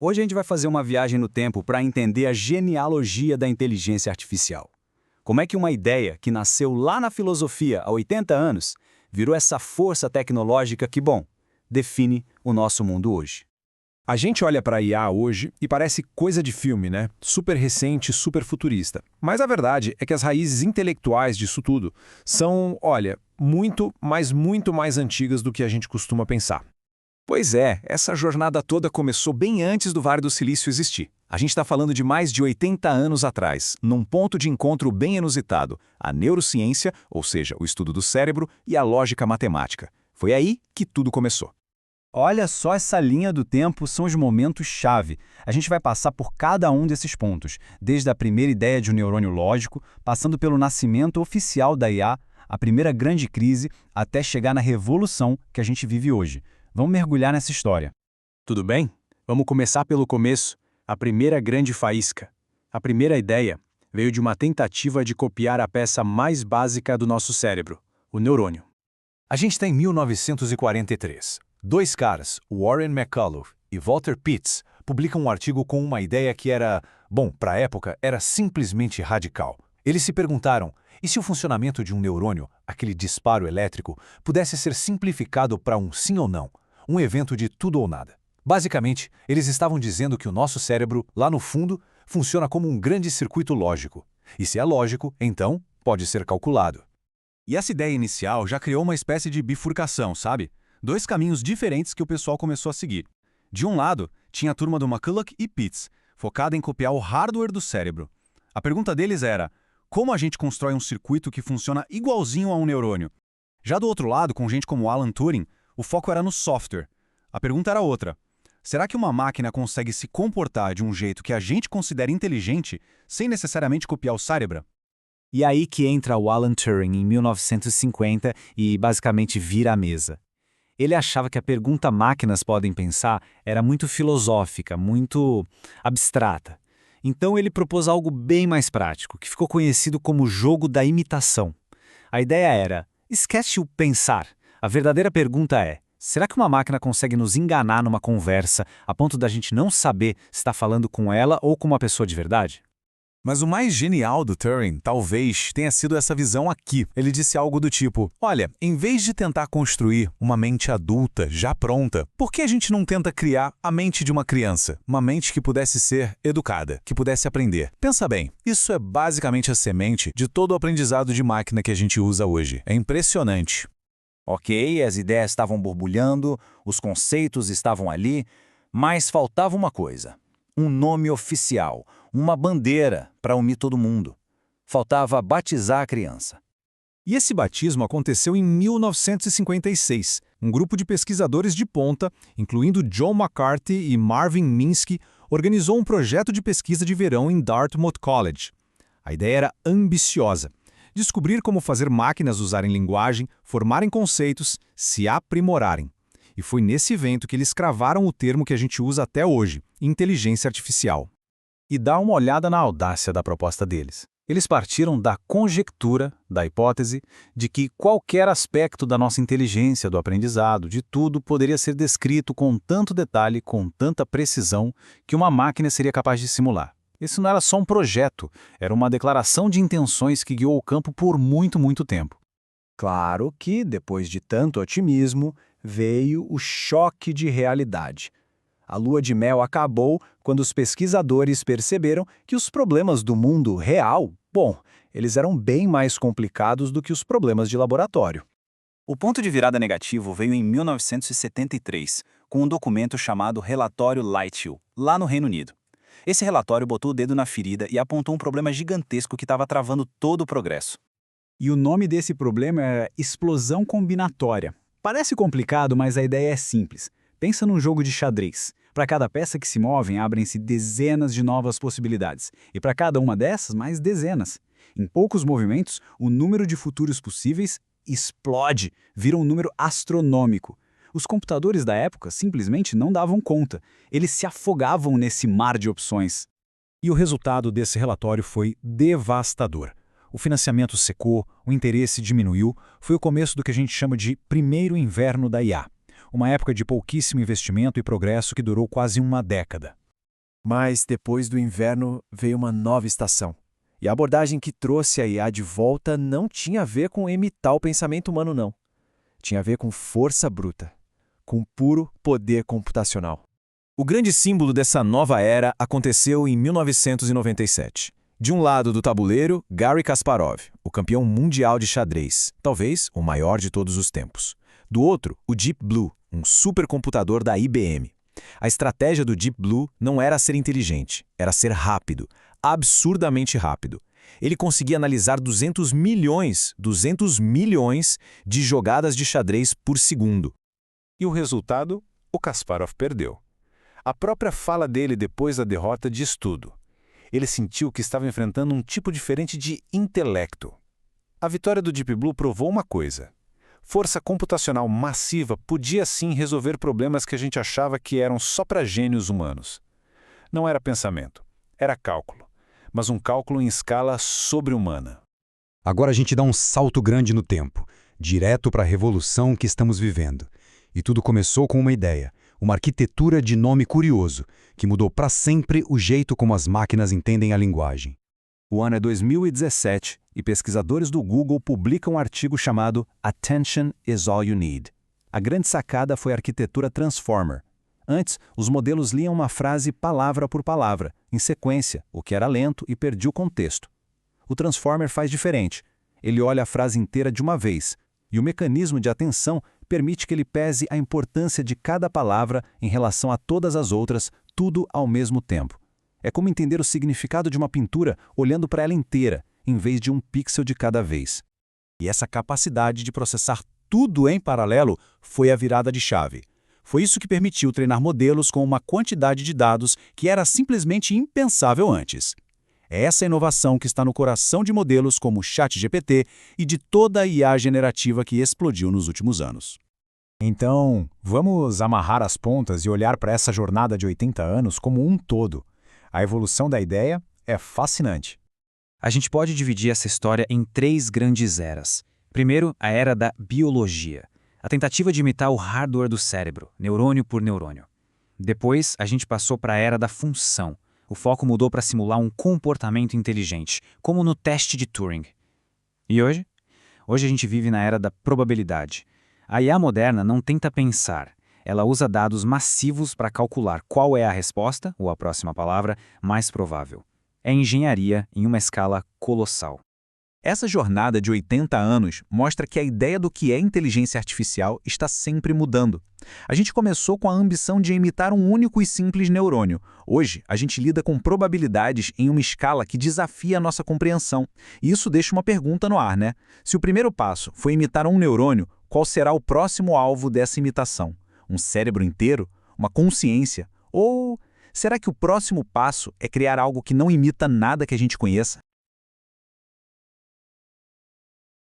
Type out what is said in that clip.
Hoje a gente vai fazer uma viagem no tempo para entender a genealogia da inteligência artificial. Como é que uma ideia que nasceu lá na filosofia há 80 anos virou essa força tecnológica que, bom, define o nosso mundo hoje. A gente olha para a IA hoje e parece coisa de filme, né? Super recente, super futurista. Mas a verdade é que as raízes intelectuais disso tudo são, olha, muito, mas muito mais antigas do que a gente costuma pensar. Pois é, essa jornada toda começou bem antes do Vale do Silício existir. A gente está falando de mais de 80 anos atrás, num ponto de encontro bem inusitado, a neurociência, ou seja, o estudo do cérebro, e a lógica matemática. Foi aí que tudo começou. Olha só essa linha do tempo, são os momentos-chave. A gente vai passar por cada um desses pontos, desde a primeira ideia de um neurônio lógico, passando pelo nascimento oficial da IA, a primeira grande crise, até chegar na revolução que a gente vive hoje. Vamos mergulhar nessa história. Tudo bem? Vamos começar pelo começo, a primeira grande faísca. A primeira ideia veio de uma tentativa de copiar a peça mais básica do nosso cérebro, o neurônio. A gente está em 1943. Dois caras, Warren McCullough e Walter Pitts, publicam um artigo com uma ideia que era, bom, para a época, era simplesmente radical. Eles se perguntaram, e se o funcionamento de um neurônio, aquele disparo elétrico, pudesse ser simplificado para um sim ou não, um evento de tudo ou nada? Basicamente, eles estavam dizendo que o nosso cérebro, lá no fundo, funciona como um grande circuito lógico. E se é lógico, então, pode ser calculado. E essa ideia inicial já criou uma espécie de bifurcação, sabe? Dois caminhos diferentes que o pessoal começou a seguir. De um lado, tinha a turma do McCullough e Pitts, focada em copiar o hardware do cérebro. A pergunta deles era, como a gente constrói um circuito que funciona igualzinho a um neurônio? Já do outro lado, com gente como Alan Turing, o foco era no software. A pergunta era outra. Será que uma máquina consegue se comportar de um jeito que a gente considera inteligente, sem necessariamente copiar o cérebro? E aí que entra o Alan Turing em 1950 e basicamente vira a mesa. Ele achava que a pergunta máquinas podem pensar era muito filosófica, muito abstrata. Então ele propôs algo bem mais prático, que ficou conhecido como jogo da imitação. A ideia era, esquece o pensar. A verdadeira pergunta é, será que uma máquina consegue nos enganar numa conversa a ponto da gente não saber se está falando com ela ou com uma pessoa de verdade? Mas o mais genial do Turing, talvez, tenha sido essa visão aqui. Ele disse algo do tipo, olha, em vez de tentar construir uma mente adulta, já pronta, por que a gente não tenta criar a mente de uma criança? Uma mente que pudesse ser educada, que pudesse aprender. Pensa bem, isso é basicamente a semente de todo o aprendizado de máquina que a gente usa hoje. É impressionante. Ok, as ideias estavam borbulhando, os conceitos estavam ali, mas faltava uma coisa. Um nome oficial, uma bandeira para unir todo mundo. Faltava batizar a criança. E esse batismo aconteceu em 1956. Um grupo de pesquisadores de ponta, incluindo John McCarthy e Marvin Minsky, organizou um projeto de pesquisa de verão em Dartmouth College. A ideia era ambiciosa. Descobrir como fazer máquinas usarem linguagem, formarem conceitos, se aprimorarem. E foi nesse evento que eles cravaram o termo que a gente usa até hoje, inteligência artificial. E dá uma olhada na audácia da proposta deles. Eles partiram da conjectura, da hipótese, de que qualquer aspecto da nossa inteligência, do aprendizado, de tudo, poderia ser descrito com tanto detalhe, com tanta precisão, que uma máquina seria capaz de simular. Isso não era só um projeto, era uma declaração de intenções que guiou o campo por muito, muito tempo. Claro que, depois de tanto otimismo, veio o choque de realidade. A lua de mel acabou quando os pesquisadores perceberam que os problemas do mundo real, bom, eles eram bem mais complicados do que os problemas de laboratório. O ponto de virada negativo veio em 1973, com um documento chamado Relatório Lighthill, lá no Reino Unido. Esse relatório botou o dedo na ferida e apontou um problema gigantesco que estava travando todo o progresso. E o nome desse problema é explosão combinatória. Parece complicado, mas a ideia é simples. Pensa num jogo de xadrez. Para cada peça que se move, abrem-se dezenas de novas possibilidades. E para cada uma dessas, mais dezenas. Em poucos movimentos, o número de futuros possíveis explode, vira um número astronômico. Os computadores da época simplesmente não davam conta. Eles se afogavam nesse mar de opções. E o resultado desse relatório foi devastador. O financiamento secou, o interesse diminuiu, foi o começo do que a gente chama de primeiro inverno da IA. Uma época de pouquíssimo investimento e progresso que durou quase uma década. Mas depois do inverno veio uma nova estação. E a abordagem que trouxe a IA de volta não tinha a ver com imitar o pensamento humano, não. Tinha a ver com força bruta, com puro poder computacional. O grande símbolo dessa nova era aconteceu em 1997. De um lado do tabuleiro, Garry Kasparov, o campeão mundial de xadrez, talvez o maior de todos os tempos. Do outro, o Deep Blue, um supercomputador da IBM. A estratégia do Deep Blue não era ser inteligente, era ser rápido, absurdamente rápido. Ele conseguia analisar 200 milhões de jogadas de xadrez por segundo. E o resultado? O Kasparov perdeu. A própria fala dele depois da derrota diz tudo. Ele sentiu que estava enfrentando um tipo diferente de intelecto. A vitória do Deep Blue provou uma coisa. Força computacional massiva podia sim resolver problemas que a gente achava que eram só para gênios humanos. Não era pensamento, era cálculo, mas um cálculo em escala sobre-humana. Agora a gente dá um salto grande no tempo, direto para a revolução que estamos vivendo. E tudo começou com uma ideia, uma arquitetura de nome curioso, que mudou para sempre o jeito como as máquinas entendem a linguagem. O ano é 2017 e pesquisadores do Google publicam um artigo chamado Attention is All You Need. A grande sacada foi a arquitetura Transformer. Antes, os modelos liam uma frase palavra por palavra, em sequência, o que era lento e perdia o contexto. O Transformer faz diferente. Ele olha a frase inteira de uma vez, e o mecanismo de atenção permite que ele pese a importância de cada palavra em relação a todas as outras, tudo ao mesmo tempo. É como entender o significado de uma pintura olhando para ela inteira, em vez de um pixel de cada vez. E essa capacidade de processar tudo em paralelo foi a virada de chave. Foi isso que permitiu treinar modelos com uma quantidade de dados que era simplesmente impensável antes. É essa inovação que está no coração de modelos como o ChatGPT e de toda a IA generativa que explodiu nos últimos anos. Então, vamos amarrar as pontas e olhar para essa jornada de 80 anos como um todo. A evolução da ideia é fascinante. A gente pode dividir essa história em 3 grandes eras. Primeiro, a era da biologia. A tentativa de imitar o hardware do cérebro, neurônio por neurônio. Depois, a gente passou para a era da função. O foco mudou para simular um comportamento inteligente, como no teste de Turing. E hoje? Hoje a gente vive na era da probabilidade. A IA moderna não tenta pensar. Ela usa dados massivos para calcular qual é a resposta, ou a próxima palavra, mais provável. É engenharia em uma escala colossal. Essa jornada de 80 anos mostra que a ideia do que é inteligência artificial está sempre mudando. A gente começou com a ambição de imitar um único e simples neurônio. Hoje, a gente lida com probabilidades em uma escala que desafia a nossa compreensão. E isso deixa uma pergunta no ar, né? Se o primeiro passo foi imitar um neurônio, qual será o próximo alvo dessa imitação? Um cérebro inteiro? Uma consciência? Ou será que o próximo passo é criar algo que não imita nada que a gente conheça?